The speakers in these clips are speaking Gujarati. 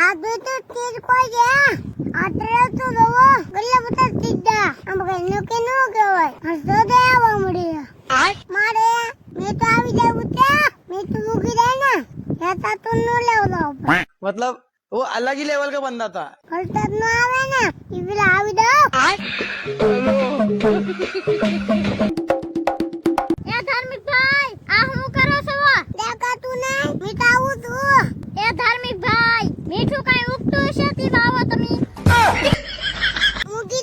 अभी तो तीर को गया आतरे तो दो गल्ला बता तीदा हम कहनो के नो गवाय हसो दे आवा मुड़ी मारे मैं तो આવી જાય ઉત્યા मैं तो मुकी दे ना या ता तो नो लेवलो मतलब वो अलग ही लेवल का बंदा था। हलतत नो आवे ना इबला આવી दो ए धार्मिक भाई आ હું કરો છો દેખા તું નહીં મિટાવું તું એ ધાર્મિક ભાઈ મીઠું કાઈ ઉગતું હશે તી બાવો તમે ઉગી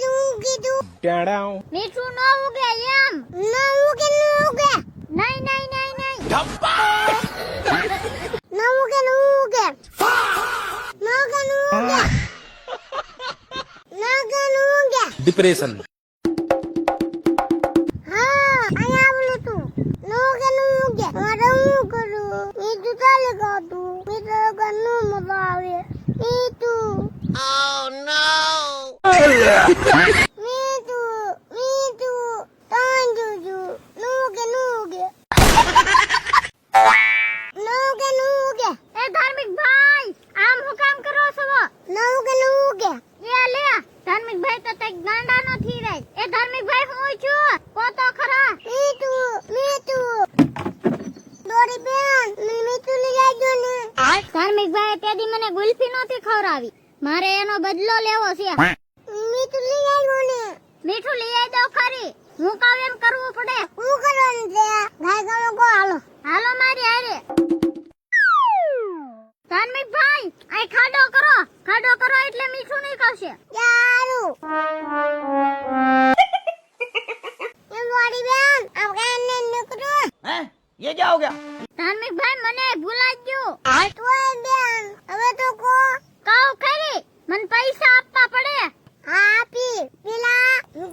ટેડાઉ મીઠું ન ઉગે એમ ન ઉગે નહીં નહીં નહીં નહીં ધપ્પા ન ઉગે ન ઉગે डिप्रेशन हाँ आया बोलो तू न उगे मारे હું કરું મીઠું ચાલે ગાતું મીઠું ગનું મજા આવે મીઠું મીઠું તાંજુજુ નુગે એ ધાર્મિક ભાઈ આમ હું કામ કરો છો નુગે એ લે ધાર્મિક ભાઈ તો તે ગાંડા નથી રે એ ધાર્મિક ભાઈ હું છું કોતો ખરા મીઠું દોરી બેન મીઠું લઈ આવજો ને ધાર્મિક ભાઈ તેદી મને ગુલ્ફી નહોતી ખવરાવી મારે એનો બદલો લેવો છે મીઠું લઈ આવ્યો ને મીઠું લઈ આવી દો ખરી હું કાવ એમ કરવું પડે હું કરવાનું છે ગાય ગાલો કો હાલો મારી હારે ધાર્મિક ભાઈ આ ખાડો કરો એટલે મીઠું નહીં ખાશે સારું એ મોડી બેન આમ કાને નકરો हैं ये क्या हो गया? ધાર્મિક ભાઈ મને ભૂલાઈ ગયો તોય બેન હવે તો કહો ખરી મને પૈસા આપવા પડે હા આપી પેલા હું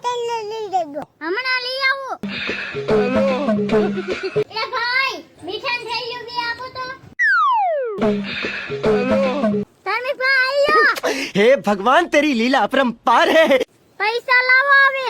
તને લઈ દેજો હમણાં લઈ આવું એ ભાઈ મીઠાન થેલીઓ બે આપો તો ધાર્મિક ભાઈ આયો हे भगवान तेरी लीला अपरंपार है। પૈસા લાવો આવે